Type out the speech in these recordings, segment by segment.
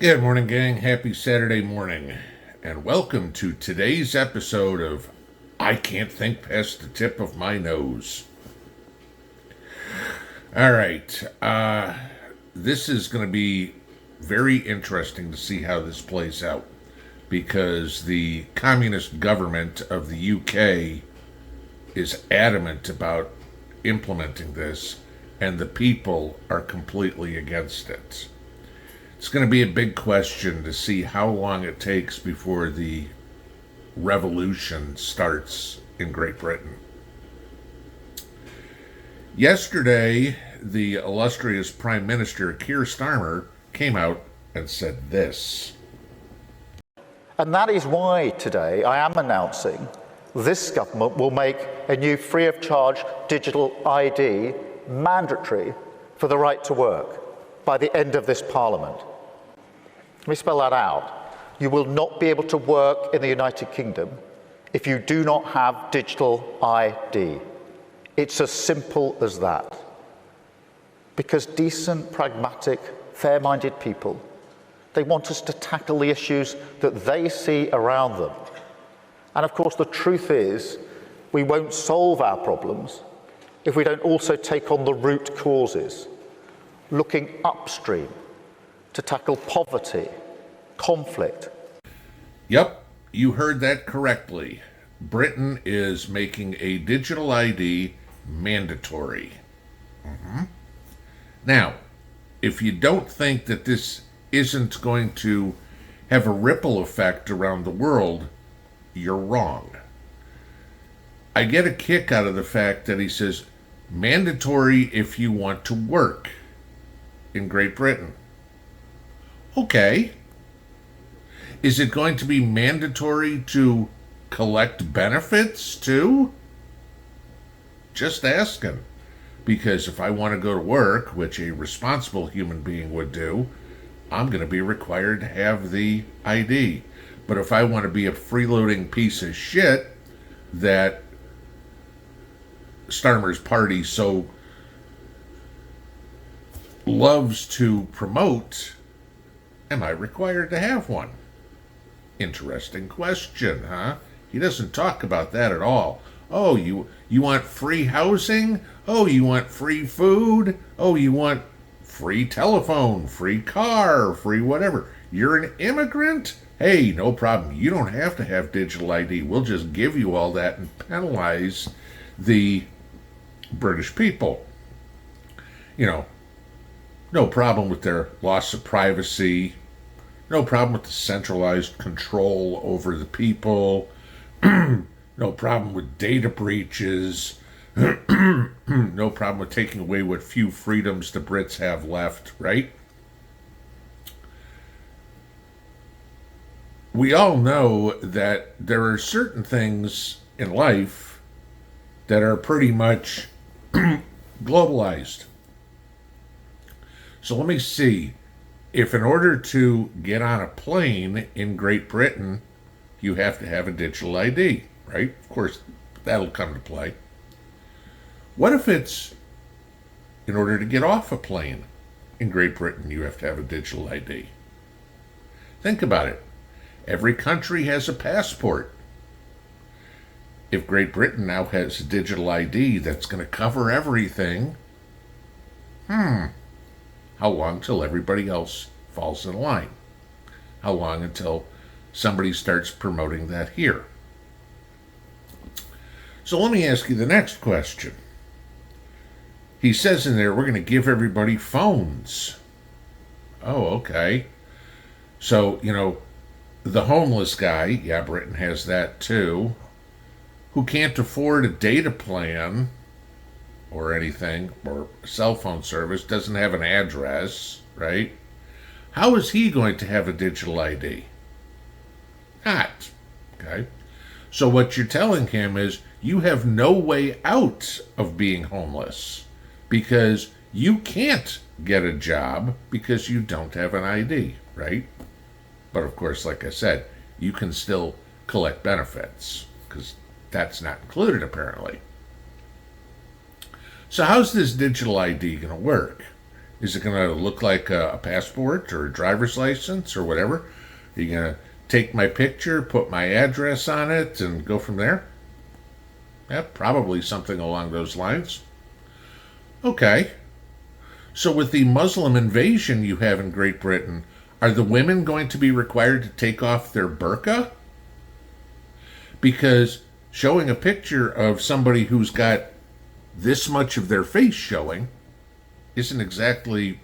Good morning, gang. Happy Saturday morning. And welcome to today's episode of I Can't Think Past the Tip of My Nose. All right. This is going to be very interesting to see how this plays out because the communist government of the UK is adamant about implementing this, and the people are completely against it. It's going to be a big question to see how long it takes before the revolution starts in Great Britain. Yesterday, the illustrious Prime Minister Keir Starmer came out and said this. And that is why today I am announcing this government will make a new free of charge digital ID mandatory for the right to work by the end of this Parliament. Let me spell that out. You will not be able to work in the United Kingdom if you do not have digital ID. It's as simple as that. Because decent, pragmatic, fair-minded people, they want us to tackle the issues that they see around them. And of course, the truth is, we won't solve our problems if we don't also take on the root causes, looking upstream to tackle poverty, conflict. Yep, you heard that correctly. Britain is making a digital ID mandatory. Now, if you don't think that this isn't going to have a ripple effect around the world, you're wrong. I get a kick out of the fact that he says mandatory if you want to work in Great Britain. Okay. Is it going to be mandatory to collect benefits too? Just asking. Because if I want to go to work, which a responsible human being would do, I'm going to be required to have the ID. But if I want to be a freeloading piece of shit that Starmer's party so loves to promote, am I required to have one? Interesting question, huh? He doesn't talk about that at all. Oh, you want free housing? Oh, you want free food? Oh, you want free telephone, free car, free whatever. You're an immigrant? Hey, no problem. You don't have to have digital ID. We'll just give you all that and penalize the British people. You know, no problem with their loss of privacy. No problem with the centralized control over the people. No problem with data breaches. No problem with taking away what few freedoms the Brits have left, right? We all know that there are certain things in life that are pretty much globalized. So let me see. If in order to get on a plane in Great Britain, you have to have a digital ID, right? Of course, that'll come to play. What if it's in order to get off a plane in Great Britain, you have to have a digital ID? Think about it. Every country has a passport. If Great Britain now has a digital ID that's going to cover everything, how long till everybody else falls in line? How long until somebody starts promoting that here? So let me ask you the next question. He says in there, we're going to give everybody phones. Oh, okay. So, the homeless guy, yeah, Britain has that too, who can't afford a data plan or anything, or a cell phone service, doesn't have an address, right? How is he going to have a digital ID? Not. Okay? So what you're telling him is you have no way out of being homeless because you can't get a job because you don't have an ID, right? But of course, like I said, you can still collect benefits because that's not included apparently. So how's this digital ID going to work? Is it going to look like a passport or a driver's license or whatever? Are you going to take my picture, put my address on it, and go from there? Yeah, probably something along those lines. Okay. So, with the Muslim invasion you have in Great Britain, are the women going to be required to take off their burqa? Because showing a picture of somebody who's got this much of their face showing isn't exactly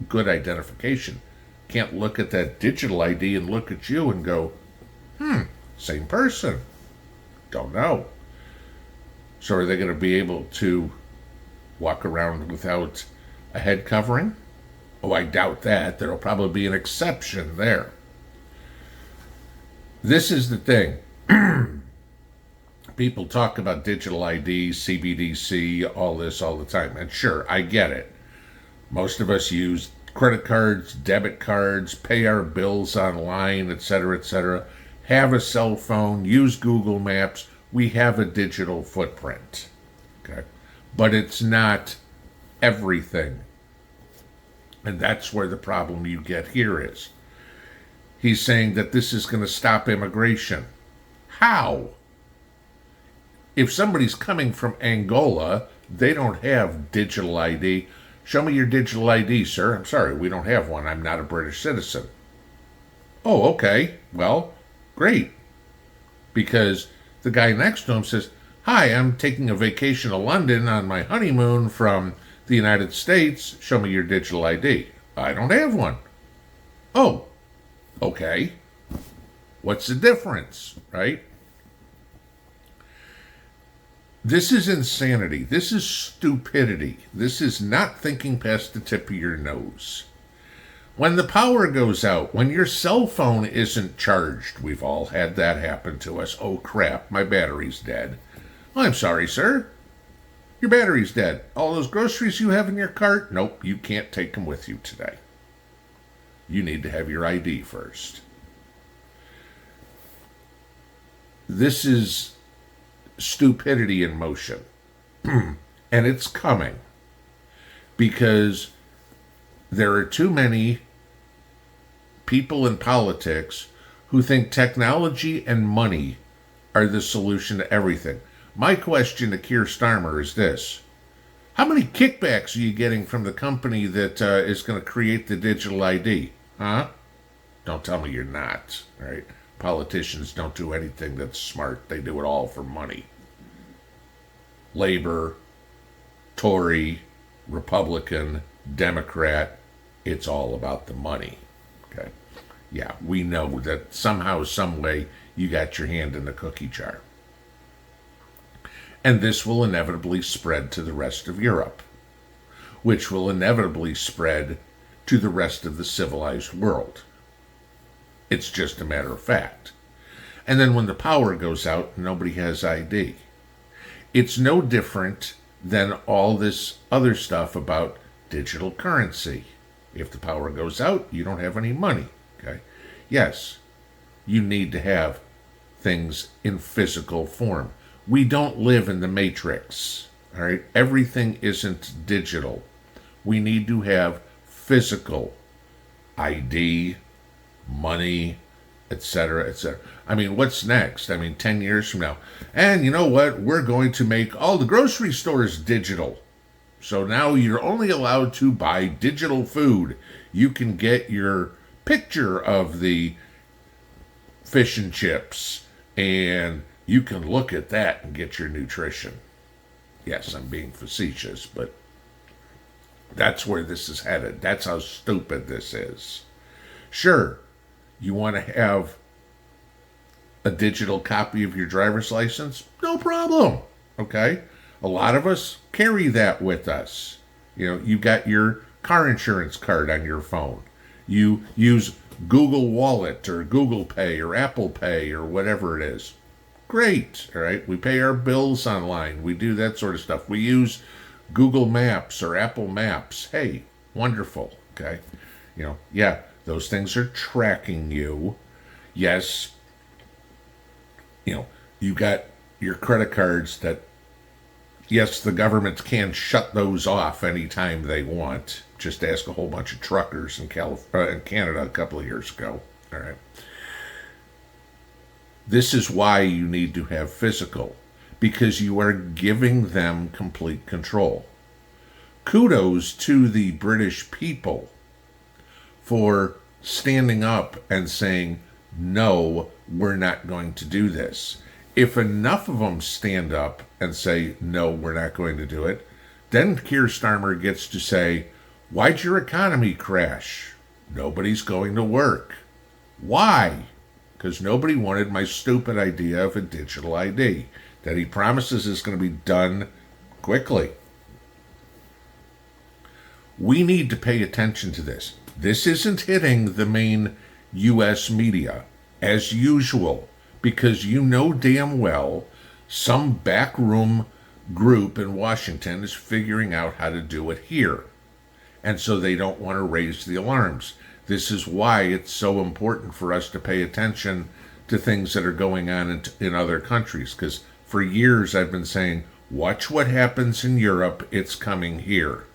good identification. Can't look at that digital ID and look at you and go, same person. Don't know. So are they going to be able to walk around without a head covering? Oh, I doubt that. There'll probably be an exception there. This is the thing. People talk about digital ID, CBDC, all this all the time. And sure, I get it. Most of us use credit cards, debit cards, pay our bills online, etc., have a cell phone, use Google Maps. We have a digital footprint. Okay? But it's not everything. And that's where the problem you get here is. He's saying that this is going to stop immigration. How? If somebody's coming from Angola, they don't have digital ID. Show me your digital ID, sir. I'm sorry, we don't have one. I'm not a British citizen. Oh, okay. Well, great. Because the guy next to him says, hi, I'm taking a vacation to London on my honeymoon from the United States. Show me your digital ID. I don't have one. Oh, okay. What's the difference, right? This is insanity. This is stupidity. This is not thinking past the tip of your nose. When the power goes out, when your cell phone isn't charged, we've all had that happen to us. Oh crap, my battery's dead. I'm sorry, sir. Your battery's dead. All those groceries you have in your cart? Nope, you can't take them with you today. You need to have your ID first. This is stupidity in motion. And it's coming. Because there are too many people in politics who think technology and money are the solution to everything. My question to Keir Starmer is this. How many kickbacks are you getting from the company that is going to create the digital ID? Huh? Don't tell me you're not, right? Politicians don't do anything that's smart. They do it all for money. Labor, Tory, Republican, Democrat, it's all about the money. Okay? Yeah, we know that somehow, some way, you got your hand in the cookie jar. And this will inevitably spread to the rest of Europe, which will inevitably spread to the rest of the civilized world. It's just a matter of fact. And then when the power goes out, nobody has ID. It's no different than all this other stuff about digital currency. If the power goes out, you don't have any money. Okay? Yes, you need to have things in physical form. We don't live in the Matrix. All right? Everything isn't digital. We need to have physical ID, money, etc., etc. I mean, what's next? I mean, 10 years from now. And you know what? We're going to make all the grocery stores digital. So now you're only allowed to buy digital food. You can get your picture of the fish and chips, and you can look at that and get your nutrition. Yes, I'm being facetious, but that's where this is headed. That's how stupid this is. Sure, you want to have a digital copy of your driver's license? No problem. Okay? A lot of us carry that with us. You know, you got your car insurance card on your phone. You use Google Wallet or Google Pay or Apple Pay or whatever it is. Great. All right? We pay our bills online. We do that sort of stuff. We use Google Maps or Apple Maps. Hey, wonderful. Okay? You know, yeah, those things are tracking you. Yes, you know, you got your credit cards that Yes, the government can shut those off anytime they want. Just ask a whole bunch of truckers in Canada a couple of years ago. All right. This is why you need to have physical, because you are giving them complete control. Kudos to the British people for standing up and saying, no, we're not going to do this. If enough of them stand up and say, no, we're not going to do it, then Keir Starmer gets to say, why'd your economy crash? Nobody's going to work. Why? Because nobody wanted my stupid idea of a digital ID that he promises is going to be done quickly. We need to pay attention to this. This isn't hitting the main U.S. media, as usual, because you know damn well some backroom group in Washington is figuring out how to do it here. And so they don't want to raise the alarms. This is why it's so important for us to pay attention to things that are going on in other countries. Because for years I've been saying, watch what happens in Europe, it's coming here.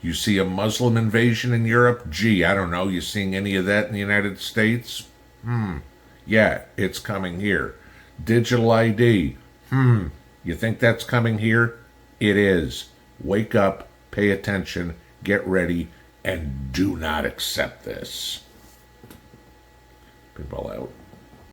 You see a Muslim invasion in Europe? Gee, I don't know. You seeing any of that in the United States? Yeah, it's coming here. Digital ID? You think that's coming here? It is. Wake up, pay attention, get ready, and do not accept this. Pinball out.